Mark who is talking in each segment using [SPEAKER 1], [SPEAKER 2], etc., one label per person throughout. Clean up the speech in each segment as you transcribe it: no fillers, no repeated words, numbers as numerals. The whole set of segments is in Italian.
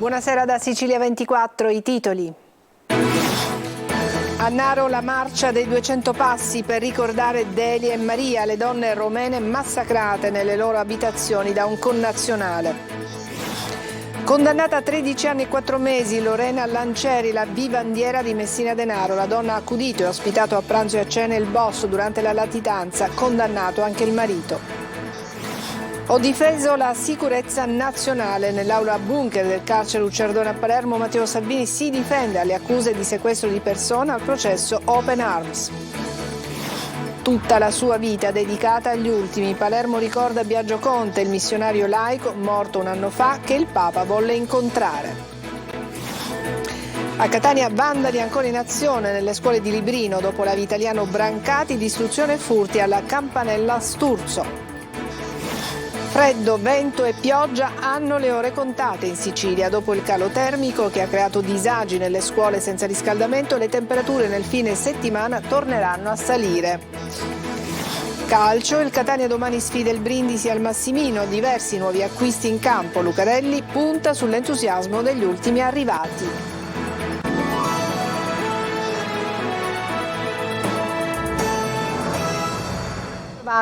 [SPEAKER 1] Buonasera da Sicilia 24, i titoli. A Naro la marcia dei 200 passi per ricordare Delia e Maria, le donne romene massacrate nelle loro abitazioni da un connazionale. Condannata a 13 anni e 4 mesi, Lorena Lancieri, la vivandiera di Messina Denaro. La donna ha accudito e ospitato a pranzo e a cena il boss durante la latitanza, condannato anche il marito. Ho difeso la sicurezza nazionale. Nell'aula bunker del carcere Uccerdone a Palermo, Matteo Salvini si difende alle accuse di sequestro di persona al processo Open Arms. Tutta la sua vita dedicata agli ultimi. Palermo ricorda Biagio Conte, il missionario laico morto un anno fa, che il Papa volle incontrare. A Catania vandali ancora in azione nelle scuole di Librino dopo la Vitaliano Brancati, distruzione e furti alla Campanella Sturzo. Freddo, vento e pioggia hanno le ore contate in Sicilia. Dopo il calo termico che ha creato disagi nelle scuole senza riscaldamento, le temperature nel fine settimana torneranno a salire. Calcio, il Catania domani sfida il Brindisi al Massimino, diversi nuovi acquisti in campo. Lucarelli punta sull'entusiasmo degli ultimi arrivati.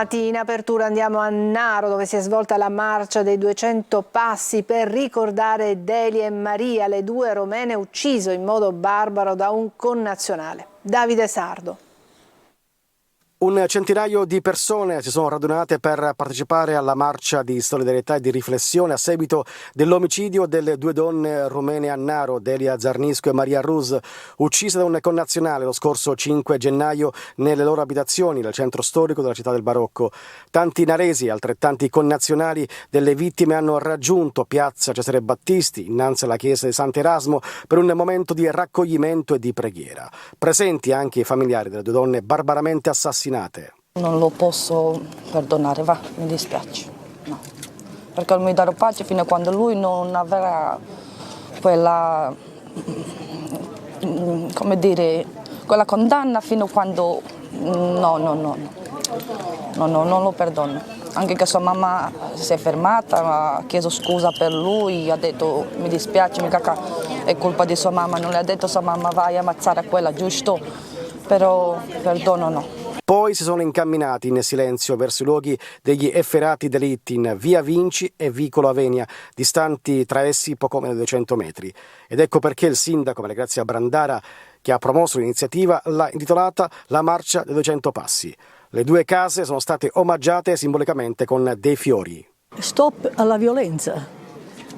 [SPEAKER 1] In apertura andiamo a Naro, dove si è svolta la marcia dei 200 passi per ricordare Delia e Maria, le due romene uccise in modo barbaro da un connazionale. Davide Sardo.
[SPEAKER 2] Un centinaio di persone si sono radunate per partecipare alla marcia di solidarietà e di riflessione a seguito dell'omicidio delle due donne rumene a Naro, Delia Zarnisco e Maria Rus, uccise da un connazionale lo scorso 5 gennaio nelle loro abitazioni nel centro storico della città del Barocco. Tanti naresi e altrettanti connazionali delle vittime hanno raggiunto piazza Cesare Battisti, innanzi alla chiesa di Sant'Erasmo, per un momento di raccoglimento e di preghiera. Presenti anche i familiari delle due donne barbaramente assassinate.
[SPEAKER 3] Non lo posso perdonare, mi dispiace, no. Perché non mi darò pace fino a quando lui non avrà quella, come dire, quella condanna, fino a quando, non lo perdono. Anche che sua mamma si è fermata, ha chiesto scusa per lui, ha detto mi dispiace, mica è colpa di sua mamma, non le ha detto sua mamma vai a ammazzare quella, giusto? Però perdono no.
[SPEAKER 2] Poi si sono incamminati in silenzio verso i luoghi degli efferati delitti in via Vinci e vicolo Avenia, distanti tra essi poco meno di 200 metri. Ed ecco perché il sindaco Maria Grazia Brandara, che ha promosso l'iniziativa, l'ha intitolata La Marcia dei 200 Passi. Le due case sono state omaggiate simbolicamente con dei fiori.
[SPEAKER 4] Stop alla violenza.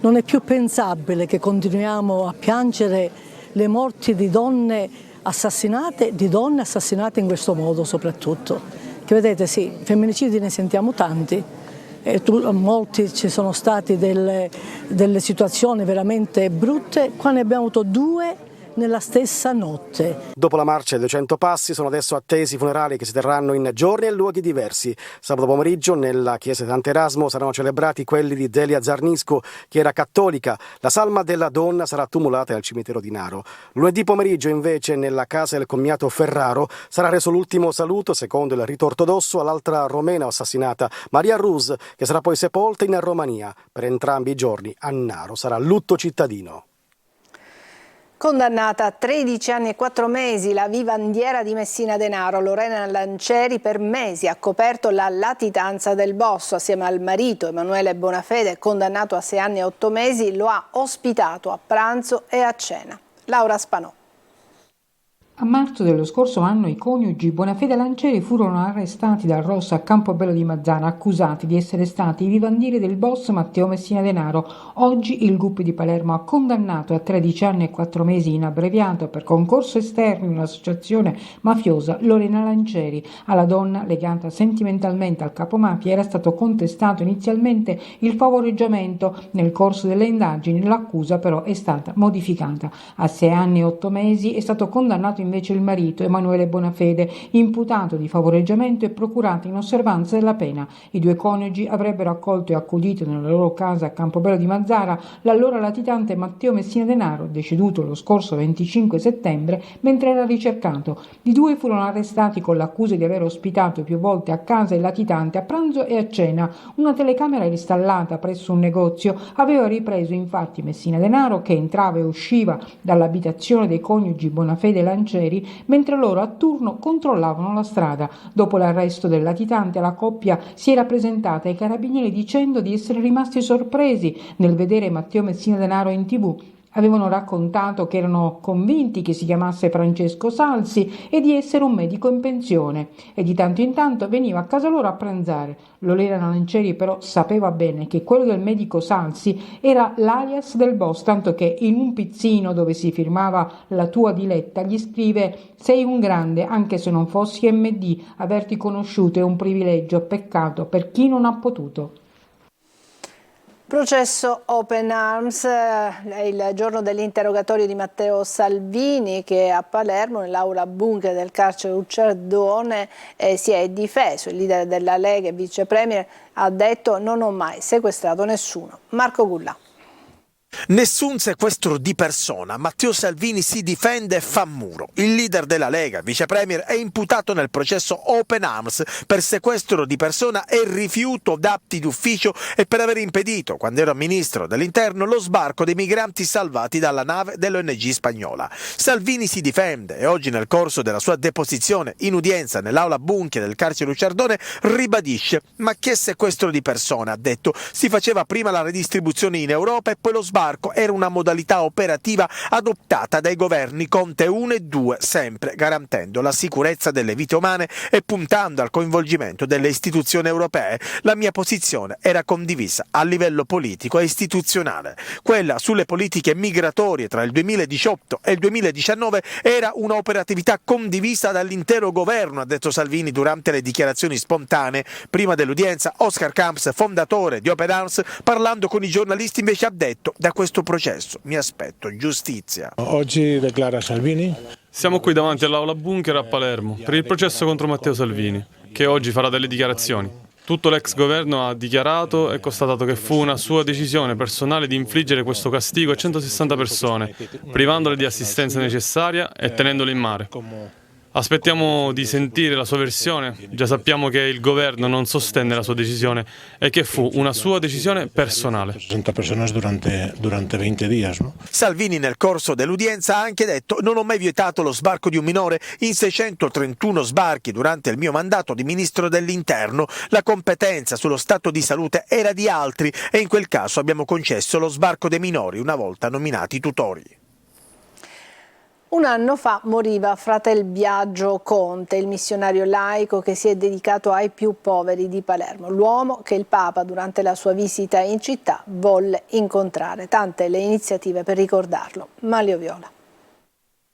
[SPEAKER 4] Non è più pensabile che continuiamo a piangere le morti di donne assassinate, di donne assassinate in questo modo soprattutto. Che vedete, sì, femminicidi ne sentiamo tanti, molti ci sono stati delle situazioni veramente brutte, qua ne abbiamo avuto due nella stessa notte.
[SPEAKER 2] Dopo la marcia dei 200 passi sono adesso attesi i funerali che si terranno in giorni e luoghi diversi. Sabato pomeriggio nella chiesa di Sant'Erasmo saranno celebrati quelli di Delia Zarnisco, che era cattolica. La salma della donna sarà tumulata al cimitero di Naro. Lunedì pomeriggio invece nella casa del commiato Ferraro sarà reso l'ultimo saluto, secondo il rito ortodosso, all'altra romena assassinata, Maria Rus, che sarà poi sepolta in Romania. Per entrambi i giorni a Naro sarà lutto cittadino.
[SPEAKER 1] Condannata a 13 anni e 4 mesi, la vivandiera di Messina Denaro, Lorena Lancieri, per mesi ha coperto la latitanza del boss. Assieme al marito Emanuele Bonafede, condannato a 6 anni e 8 mesi, lo ha ospitato a pranzo e a cena. Laura Spanò.
[SPEAKER 5] A marzo dello scorso anno i coniugi Bonafede e Lancieri furono arrestati dal Rosso a Campobello di Mazzara, accusati di essere stati i vivandieri del boss Matteo Messina Denaro. Oggi il GUP di Palermo ha condannato a 13 anni e 4 mesi in abbreviato per concorso esterno in un'associazione mafiosa Lorena Lancieri. Alla donna, legata sentimentalmente al capomafia, era stato contestato inizialmente il favoreggiamento. Nel corso delle indagini l'accusa però è stata modificata. A 6 anni e 8 mesi è stato condannato invece il marito Emanuele Bonafede, imputato di favoreggiamento e procurato in osservanza della pena. I due coniugi avrebbero accolto e accudito nella loro casa a Campobello di Mazara l'allora latitante Matteo Messina Denaro, deceduto lo scorso 25 settembre mentre era ricercato. I due furono arrestati con l'accusa di aver ospitato più volte a casa il latitante a pranzo e a cena. Una telecamera installata presso un negozio aveva ripreso infatti Messina Denaro che entrava e usciva dall'abitazione dei coniugi Bonafede e Lancieri mentre loro a turno controllavano la strada. Dopo l'arresto del latitante, la coppia si era presentata ai carabinieri dicendo di essere rimasti sorpresi nel vedere Matteo Messina Denaro in TV. Avevano raccontato che erano convinti che si chiamasse Francesco Salsi e di essere un medico in pensione e di tanto in tanto veniva a casa loro a pranzare. Lorena Lancieri però sapeva bene che quello del medico Salsi era l'alias del boss, tanto che in un pizzino dove si firmava La tua diletta gli scrive: sei un grande anche se non fossi MD, averti conosciuto è un privilegio, peccato per chi non ha potuto.
[SPEAKER 1] Processo Open Arms, è il giorno dell'interrogatorio di Matteo Salvini che a Palermo nell'aula bunker del carcere Ucciardone si è difeso. Il leader della Lega e vice premier ha detto: non ho mai sequestrato nessuno. Marco Gullà.
[SPEAKER 6] Nessun sequestro di persona, Matteo Salvini si difende e fa muro. Il leader della Lega, vice premier, è imputato nel processo Open Arms per sequestro di persona e rifiuto d'atti d'ufficio e per aver impedito, quando era ministro dell'interno, lo sbarco dei migranti salvati dalla nave dell'ONG spagnola. Salvini si difende e oggi nel corso della sua deposizione in udienza nell'aula bunker del carcere Ucciardone ribadisce: ma che sequestro di persona, ha detto, si faceva prima la redistribuzione in Europa e poi lo sbarco era una modalità operativa adottata dai governi Conte 1 e 2, sempre garantendo la sicurezza delle vite umane e puntando al coinvolgimento delle istituzioni europee. La mia posizione era condivisa a livello politico e istituzionale. Quella sulle politiche migratorie tra il 2018 e il 2019 era un'operatività condivisa dall'intero governo, ha detto Salvini durante le dichiarazioni spontanee. Prima dell'udienza, Oscar Camps, fondatore di Open Arms, parlando con i giornalisti invece ha detto: da questo processo mi aspetto giustizia.
[SPEAKER 7] Oggi declara Salvini?
[SPEAKER 8] Siamo qui davanti all'aula bunker a Palermo per il processo contro Matteo Salvini, che oggi farà delle dichiarazioni. Tutto l'ex governo ha dichiarato e constatato che fu una sua decisione personale di infliggere questo castigo a 160 persone, privandole di assistenza necessaria e tenendole in mare. Aspettiamo di sentire la sua versione, già sappiamo che il governo non sostenne la sua decisione e che fu una sua decisione personale.
[SPEAKER 7] 60 persone durante 20 giorni, no?
[SPEAKER 6] Salvini nel corso dell'udienza ha anche detto: non ho mai vietato lo sbarco di un minore in 631 sbarchi durante il mio mandato di ministro dell'interno. La competenza sullo stato di salute era di altri e in quel caso abbiamo concesso lo sbarco dei minori una volta nominati tutori.
[SPEAKER 1] Un anno fa moriva Fratel Biagio Conte, il missionario laico che si è dedicato ai più poveri di Palermo, l'uomo che il Papa durante la sua visita in città volle incontrare. Tante le iniziative per ricordarlo. Manlio Viola.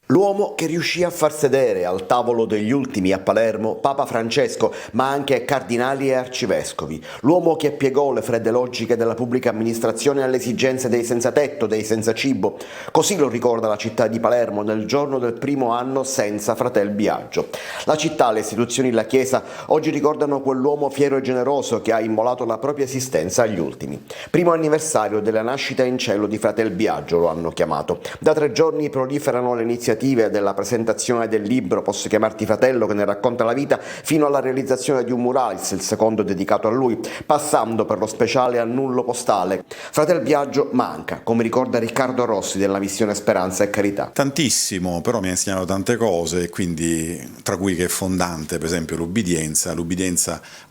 [SPEAKER 9] L'uomo che riuscì a far sedere al tavolo degli ultimi a Palermo Papa Francesco, ma anche cardinali e arcivescovi. L'uomo che piegò le fredde logiche della pubblica amministrazione alle esigenze dei senza tetto, dei senza cibo. Così lo ricorda la città di Palermo nel giorno del primo anno senza Fratel Biagio. La città, le istituzioni, la Chiesa oggi ricordano quell'uomo fiero e generoso che ha immolato la propria esistenza agli ultimi. Primo anniversario della nascita in cielo di Fratel Biagio lo hanno chiamato. Da 3 giorni proliferano le iniziative della presentazione del libro Posso chiamarti fratello, che ne racconta la vita, fino alla realizzazione di un murales, il secondo dedicato a lui, passando per lo speciale annullo postale. Fratel Biagio manca, come ricorda Riccardo Rossi della missione Speranza e Carità.
[SPEAKER 10] Tantissimo, però mi ha insegnato tante cose, quindi tra cui che è fondante per esempio l'ubbidienza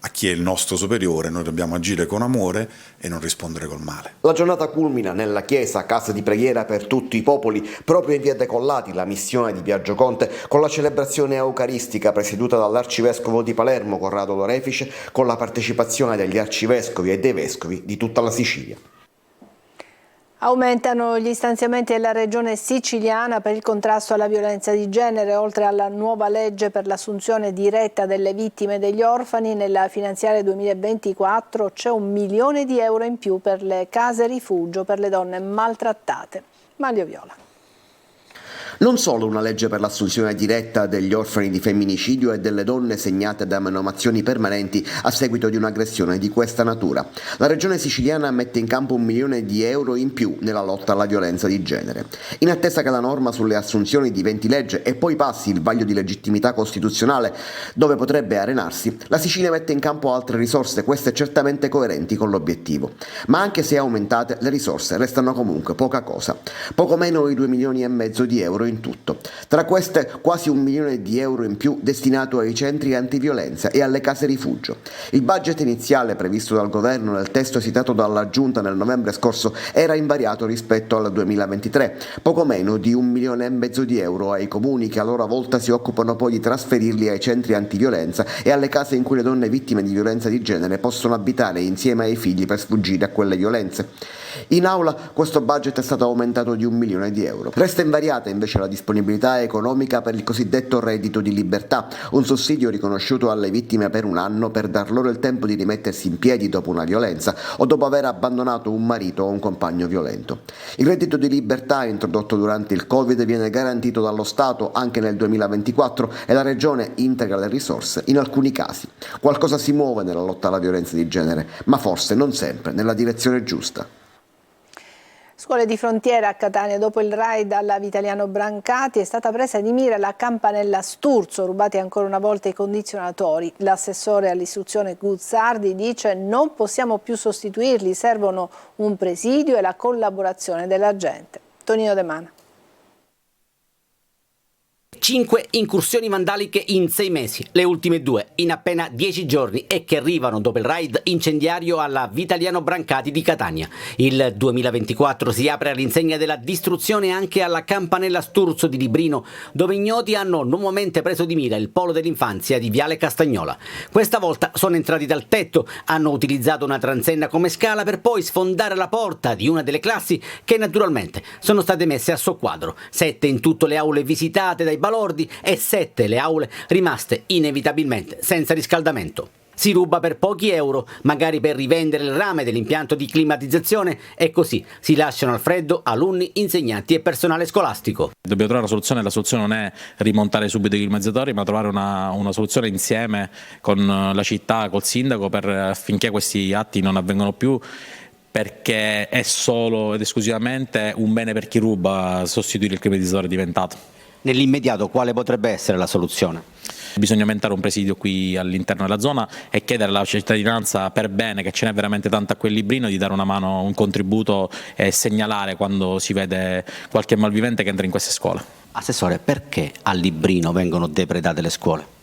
[SPEAKER 10] a chi è il nostro superiore. Noi dobbiamo agire con amore e non rispondere col male.
[SPEAKER 9] La giornata culmina nella chiesa, casa di preghiera per tutti i popoli, proprio in via Decollati, la missione di Biagio Conte, con la celebrazione eucaristica presieduta dall'arcivescovo di Palermo Corrado Lorefice, con la partecipazione degli arcivescovi e dei vescovi di tutta la Sicilia.
[SPEAKER 1] Aumentano gli stanziamenti della regione siciliana per il contrasto alla violenza di genere. Oltre alla nuova legge per l'assunzione diretta delle vittime e degli orfani, nella finanziaria 2024 c'è €1 milione in più per le case rifugio per le donne maltrattate. Manlio Viola.
[SPEAKER 9] Non solo una legge per l'assunzione diretta degli orfani di femminicidio e delle donne segnate da menomazioni permanenti a seguito di un'aggressione di questa natura. La regione siciliana mette in campo 1 milione di euro in più nella lotta alla violenza di genere. In attesa che la norma sulle assunzioni diventi legge e poi passi il vaglio di legittimità costituzionale dove potrebbe arenarsi, la Sicilia mette in campo altre risorse, queste certamente coerenti con l'obiettivo. Ma anche se aumentate, le risorse restano comunque poca cosa. Poco meno di 2,5 milioni di euro in tutto. Tra queste quasi 1 milione di euro in più destinato ai centri antiviolenza e alle case rifugio. Il budget iniziale previsto dal governo nel testo esitato dalla Giunta nel novembre scorso era invariato rispetto al 2023, poco meno di 1,5 milioni di euro ai comuni che a loro volta si occupano poi di trasferirli ai centri antiviolenza e alle case in cui le donne vittime di violenza di genere possono abitare insieme ai figli per sfuggire a quelle violenze. In aula questo budget è stato aumentato di 1 milione di euro. Resta invariata invece la disponibilità economica per il cosiddetto reddito di libertà, un sussidio riconosciuto alle vittime per 1 anno per dar loro il tempo di rimettersi in piedi dopo una violenza o dopo aver abbandonato un marito o un compagno violento. Il reddito di libertà introdotto durante il Covid viene garantito dallo Stato anche nel 2024 e la Regione integra le risorse in alcuni casi. Qualcosa si muove nella lotta alla violenza di genere, ma forse non sempre nella direzione giusta.
[SPEAKER 1] Scuole di frontiera a Catania, dopo il raid alla Vitaliano Brancati è stata presa di mira la campanella Sturzo, rubati ancora una volta i condizionatori. L'assessore all'istruzione Guzzardi dice non possiamo più sostituirli, servono un presidio e la collaborazione della gente. Tonino De Mana.
[SPEAKER 11] 5 incursioni vandaliche in 6 mesi, le ultime 2 in appena 10 giorni e che arrivano dopo il raid incendiario alla Vitaliano Brancati di Catania. Il 2024 si apre all'insegna della distruzione anche alla campanella Sturzo di Librino, dove ignoti hanno nuovamente preso di mira il polo dell'infanzia di Viale Castagnola. Questa volta sono entrati dal tetto, hanno utilizzato una transenna come scala per poi sfondare la porta di una delle classi che naturalmente sono state messe a soqquadro. 7 in tutto le aule visitate dai balordi e 7 le aule rimaste inevitabilmente senza riscaldamento. Si ruba per pochi euro, magari per rivendere il rame dell'impianto di climatizzazione, e così si lasciano al freddo alunni, insegnanti e personale scolastico.
[SPEAKER 12] Dobbiamo trovare una soluzione, la soluzione non è rimontare subito i climatizzatori, ma trovare una soluzione insieme con la città, col sindaco, affinché questi atti non avvengano più, perché è solo ed esclusivamente un bene per chi ruba sostituire il climatizzatore diventato.
[SPEAKER 11] Nell'immediato quale potrebbe essere la soluzione?
[SPEAKER 12] Bisogna aumentare un presidio qui all'interno della zona e chiedere alla cittadinanza, per bene, che ce n'è veramente tanto a quel Librino, di dare una mano, un contributo e segnalare quando si vede qualche malvivente che entra in queste scuole.
[SPEAKER 11] Assessore, perché a Librino vengono depredate le scuole?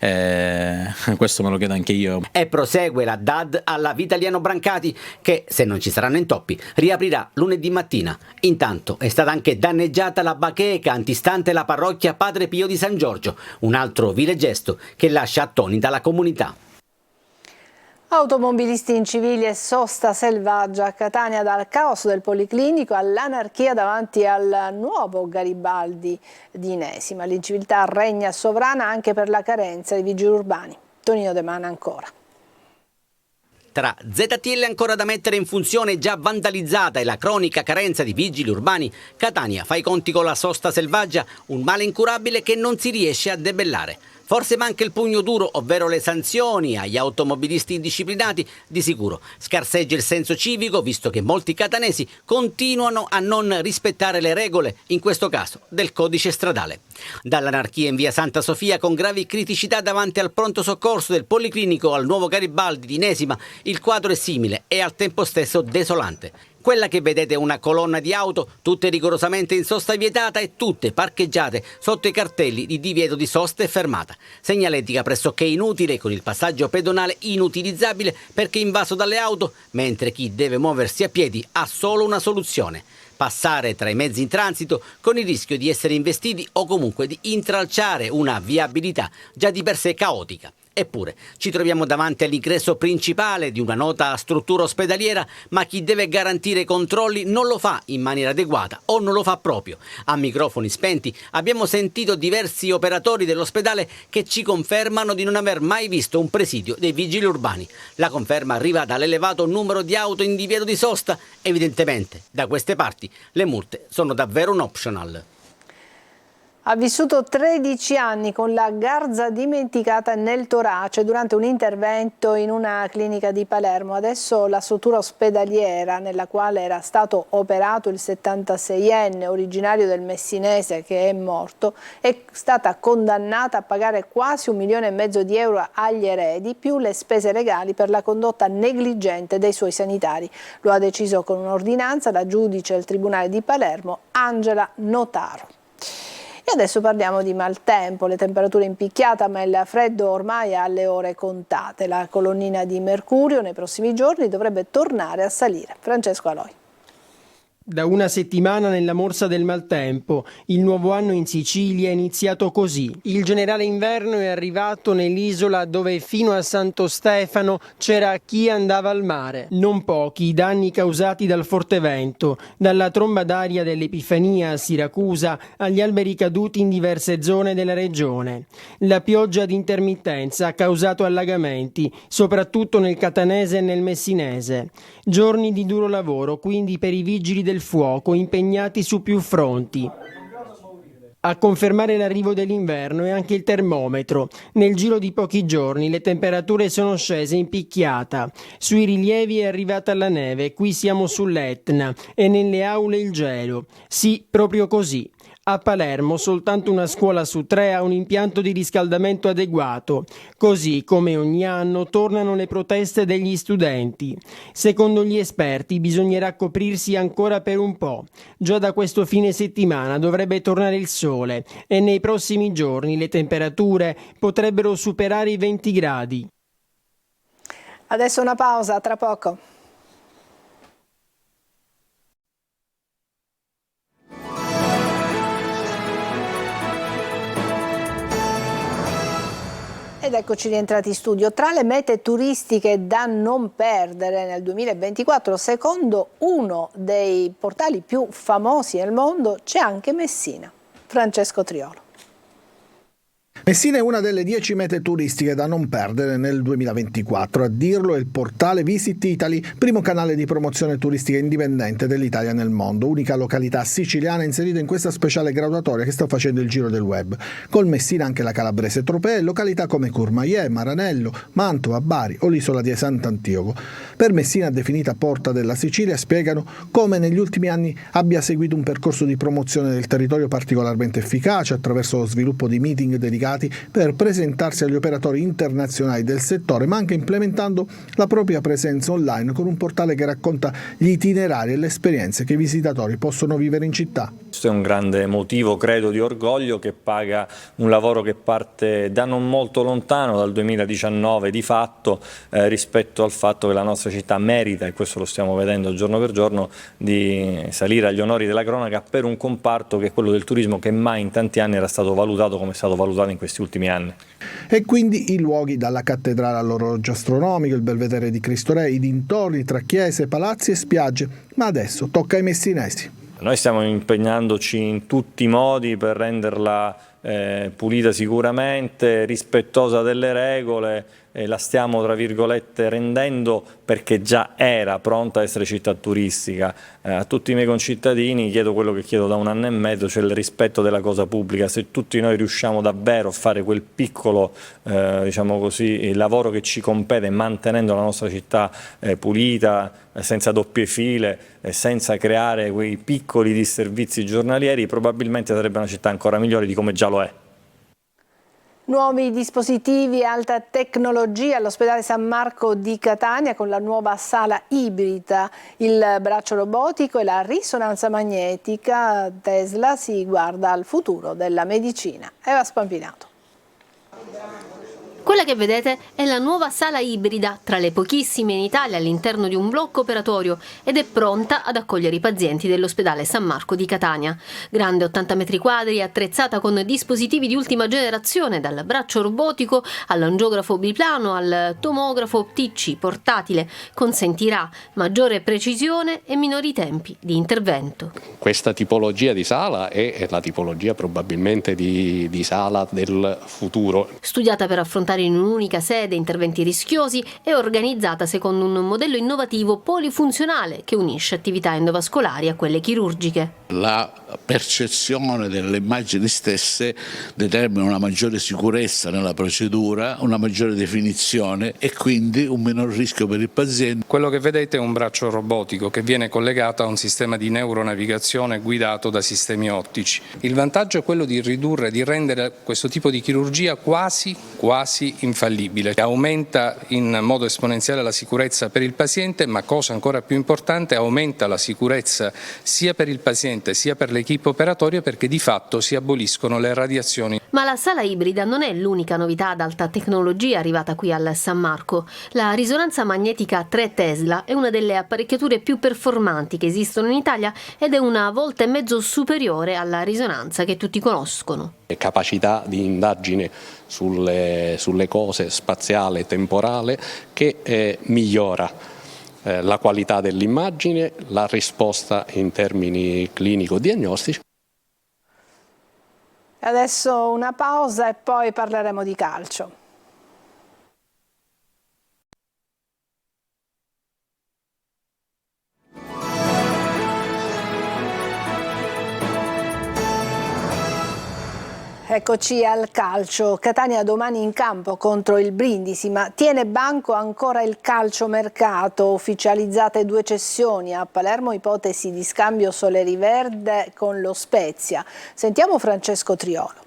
[SPEAKER 12] Questo me lo chiedo anche io.
[SPEAKER 11] E prosegue la DAD alla Vitaliano Brancati che, se non ci saranno intoppi, riaprirà lunedì mattina. Intanto è stata anche danneggiata la bacheca antistante la parrocchia Padre Pio di San Giorgio, un altro vile gesto che lascia attonita la comunità.
[SPEAKER 1] Automobilisti incivili e sosta selvaggia a Catania, dal caos del Policlinico all'anarchia davanti al nuovo Garibaldi di Inesima. L'inciviltà regna sovrana anche per la carenza di vigili urbani. Tonino De Mana ancora.
[SPEAKER 11] Tra ZTL ancora da mettere in funzione, già vandalizzata, e la cronica carenza di vigili urbani, Catania fa i conti con la sosta selvaggia, un male incurabile che non si riesce a debellare. Forse manca il pugno duro, ovvero le sanzioni agli automobilisti indisciplinati. Di sicuro scarseggia il senso civico, visto che molti catanesi continuano a non rispettare le regole, in questo caso del codice stradale. Dall'anarchia in via Santa Sofia, con gravi criticità davanti al pronto soccorso del Policlinico, al nuovo Garibaldi di Inesima, il quadro è simile e al tempo stesso desolante. Quella che vedete è una colonna di auto, tutte rigorosamente in sosta vietata e tutte parcheggiate sotto i cartelli di divieto di sosta e fermata. Segnaletica pressoché inutile, con il passaggio pedonale inutilizzabile perché invaso dalle auto, mentre chi deve muoversi a piedi ha solo una soluzione: passare tra i mezzi in transito, con il rischio di essere investiti o comunque di intralciare una viabilità già di per sé caotica. Eppure ci troviamo davanti all'ingresso principale di una nota struttura ospedaliera, ma chi deve garantire i controlli non lo fa in maniera adeguata o non lo fa proprio. A microfoni spenti abbiamo sentito diversi operatori dell'ospedale che ci confermano di non aver mai visto un presidio dei vigili urbani. La conferma arriva dall'elevato numero di auto in divieto di sosta. Evidentemente da queste parti le multe sono davvero un optional.
[SPEAKER 1] Ha vissuto 13 anni con la garza dimenticata nel torace durante un intervento in una clinica di Palermo. Adesso la struttura ospedaliera nella quale era stato operato il 76enne originario del Messinese, che è morto, è stata condannata a pagare quasi 1,5 milioni di euro agli eredi, più le spese legali per la condotta negligente dei suoi sanitari. Lo ha deciso con un'ordinanza la giudice del Tribunale di Palermo, Angela Notaro. E adesso parliamo di maltempo, le temperature in picchiata ma il freddo ormai ha le ore contate. La colonnina di mercurio nei prossimi giorni dovrebbe tornare a salire. Francesco Aloi.
[SPEAKER 13] Da una settimana nella morsa del maltempo, il nuovo anno in Sicilia è iniziato così. Il generale inverno è arrivato nell'isola dove fino a Santo Stefano c'era chi andava al mare. Non pochi i danni causati dal forte vento, dalla tromba d'aria dell'Epifania a Siracusa agli alberi caduti in diverse zone della regione. La pioggia ad intermittenza ha causato allagamenti, soprattutto nel catanese e nel messinese. Giorni di duro lavoro, quindi per i vigili del fuoco impegnati su più fronti. A confermare l'arrivo dell'inverno è anche il termometro. Nel giro di pochi giorni le temperature sono scese in picchiata. Sui rilievi è arrivata la neve, qui siamo sull'Etna, e nelle aule il gelo. Sì, proprio così. A Palermo soltanto una scuola su 3 ha un impianto di riscaldamento adeguato. Così, come ogni anno, tornano le proteste degli studenti. Secondo gli esperti bisognerà coprirsi ancora per un po'. Già da questo fine settimana dovrebbe tornare il sole e nei prossimi giorni le temperature potrebbero superare i 20 gradi.
[SPEAKER 1] Adesso una pausa, tra poco. Ed eccoci rientrati in studio. Tra le mete turistiche da non perdere nel 2024, secondo uno dei portali più famosi nel mondo, c'è anche Messina. Francesco Triolo.
[SPEAKER 14] Messina è una delle 10 mete turistiche da non perdere nel 2024. A dirlo è il portale Visit Italy, primo canale di promozione turistica indipendente dell'Italia nel mondo, unica località siciliana inserita in questa speciale graduatoria che sta facendo il giro del web. Col Messina anche la calabrese Tropea e località come Courmayeur, Maranello, Mantova, Bari o l'isola di Sant'Antioco. Per Messina, definita porta della Sicilia, spiegano come negli ultimi anni abbia seguito un percorso di promozione del territorio particolarmente efficace attraverso lo sviluppo di meeting dedicati per presentarsi agli operatori internazionali del settore, ma anche implementando la propria presenza online con un portale che racconta gli itinerari e le esperienze che i visitatori possono vivere in città.
[SPEAKER 15] Questo è un grande motivo, credo, di orgoglio, che paga un lavoro che parte da non molto lontano, dal 2019 di fatto, rispetto al fatto che la nostra città merita, e questo lo stiamo vedendo giorno per giorno, di salire agli onori della cronaca per un comparto che è quello del turismo, che mai in tanti anni era stato valutato come è stato valutato in questi ultimi anni.
[SPEAKER 14] E quindi i luoghi, dalla cattedrale all'orologio astronomico, il belvedere di Cristo Re, i dintorni tra chiese, palazzi e spiagge, ma adesso tocca ai messinesi.
[SPEAKER 15] Noi stiamo impegnandoci in tutti i modi per renderla pulita sicuramente, rispettosa delle regole, la stiamo tra virgolette rendendo perché già era pronta a essere città turistica. A tutti i miei concittadini chiedo quello che chiedo da 1 anno e mezzo, cioè il rispetto della cosa pubblica. Se tutti noi riusciamo davvero a fare quel piccolo diciamo così, il lavoro che ci compete, mantenendo la nostra città pulita, senza doppie file, senza creare quei piccoli disservizi giornalieri, probabilmente sarebbe una città ancora migliore di come già lo è.
[SPEAKER 1] Nuovi dispositivi e alta tecnologia all'ospedale San Marco di Catania con la nuova sala ibrida, il braccio robotico e la risonanza magnetica. Tesla si guarda al futuro della medicina. Eva Spampinato.
[SPEAKER 16] Quella che vedete è la nuova sala ibrida, tra le pochissime in Italia all'interno di un blocco operatorio, ed è pronta ad accogliere i pazienti dell'ospedale San Marco di Catania. Grande 80 metri quadri, attrezzata con dispositivi di ultima generazione, dal braccio robotico all'angiografo biplano al tomografo TC portatile, consentirà maggiore precisione e minori tempi di intervento.
[SPEAKER 17] Questa tipologia di sala è la tipologia probabilmente di sala del futuro.
[SPEAKER 16] Studiata per affrontare in un'unica sede interventi rischiosi, è organizzata secondo un modello innovativo polifunzionale che unisce attività endovascolari a quelle chirurgiche.
[SPEAKER 17] La
[SPEAKER 18] percezione delle immagini stesse determina una maggiore sicurezza nella procedura, una maggiore definizione e quindi un minor rischio per il paziente.
[SPEAKER 19] Quello che vedete è un braccio robotico che viene collegato a un sistema di neuronavigazione guidato da sistemi ottici. Il vantaggio è quello di ridurre, di rendere questo tipo di chirurgia quasi infallibile. Aumenta in modo esponenziale la sicurezza per il paziente, ma cosa ancora più importante, aumenta la sicurezza sia per il paziente sia per l'equipe operatoria, perché di fatto si aboliscono le radiazioni.
[SPEAKER 16] Ma la sala ibrida non è l'unica novità ad alta tecnologia arrivata qui al San Marco. La risonanza magnetica 3 Tesla è una delle apparecchiature più performanti che esistono in Italia ed è una volta e mezzo superiore alla risonanza che tutti conoscono.
[SPEAKER 17] Capacità di indagine sulle cose spaziale e temporale che migliora la qualità dell'immagine, la risposta in termini clinico-diagnostici.
[SPEAKER 1] Adesso una pausa e poi parleremo di calcio. Eccoci al calcio. Catania domani in campo contro il Brindisi, ma tiene banco ancora il calciomercato. Ufficializzate 2 cessioni a Palermo, ipotesi di scambio Soleri Verde con lo Spezia. Sentiamo Francesco Triolo.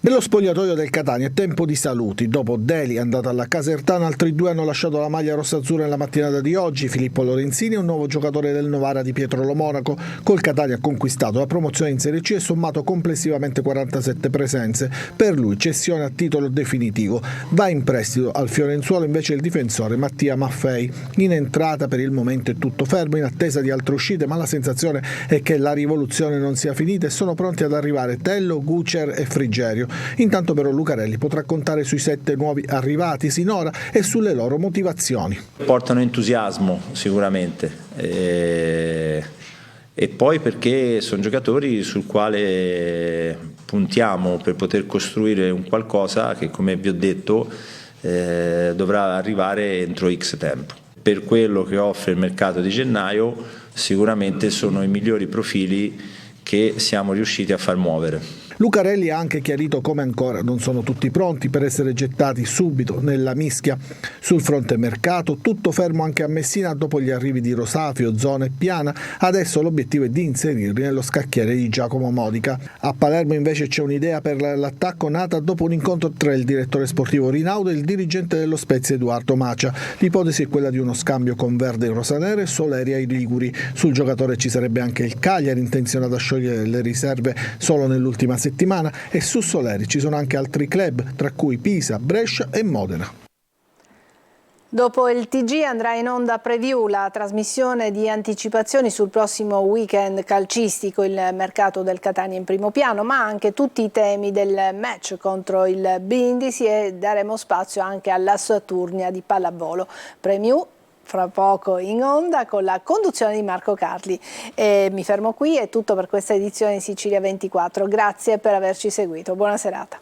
[SPEAKER 14] Nello spogliatoio del Catania è tempo di saluti. Dopo Deli, andato alla Casertana, altri 2 hanno lasciato la maglia rossaazzurra nella mattinata di oggi. Filippo Lorenzini e un nuovo giocatore del Novara di Pietro Lo Monaco. Col Catania ha conquistato la promozione in Serie C e sommato complessivamente 47 presenze. Per lui cessione a titolo definitivo. Va in prestito al Fiorenzuolo invece il difensore Mattia Maffei. In entrata per il momento è tutto fermo in attesa di altre uscite, ma la sensazione è che la rivoluzione non sia finita e sono pronti ad arrivare Tello, Gucer e Frigerio. Intanto però Lucarelli potrà contare sui 7 nuovi arrivati sinora e sulle loro motivazioni.
[SPEAKER 20] Portano entusiasmo sicuramente e poi perché sono giocatori sul quale puntiamo per poter costruire un qualcosa che, come vi ho detto, dovrà arrivare entro X tempo. Per quello che offre il mercato di gennaio sicuramente sono i migliori profili che siamo riusciti a far muovere.
[SPEAKER 14] Lucarelli ha anche chiarito come ancora non sono tutti pronti per essere gettati subito nella mischia. Sul fronte mercato tutto fermo anche a Messina dopo gli arrivi di Rosafio, Zona e Piana. Adesso l'obiettivo è di inserirli nello scacchiere di Giacomo Modica. A Palermo invece c'è un'idea per l'attacco nata dopo un incontro tra il direttore sportivo Rinaudo e il dirigente dello Spezia Edoardo Macia. L'ipotesi è quella di uno scambio con Verde in rosanere e Soleri ai Liguri. Sul giocatore ci sarebbe anche il Cagliari, intenzionato a sciogliere le riserve solo nell'ultima settimana, e su Soleri ci sono anche altri club, tra cui Pisa, Brescia e Modena.
[SPEAKER 1] Dopo il TG andrà in onda Preview, la trasmissione di anticipazioni sul prossimo weekend calcistico, il mercato del Catania in primo piano, ma anche tutti i temi del match contro il Brindisi, e daremo spazio anche alla Saturnia di pallavolo. Preview fra poco in onda con la conduzione di Marco Carli. Mi fermo qui, è tutto per questa edizione di Sicilia 24. Grazie per averci seguito, buona serata.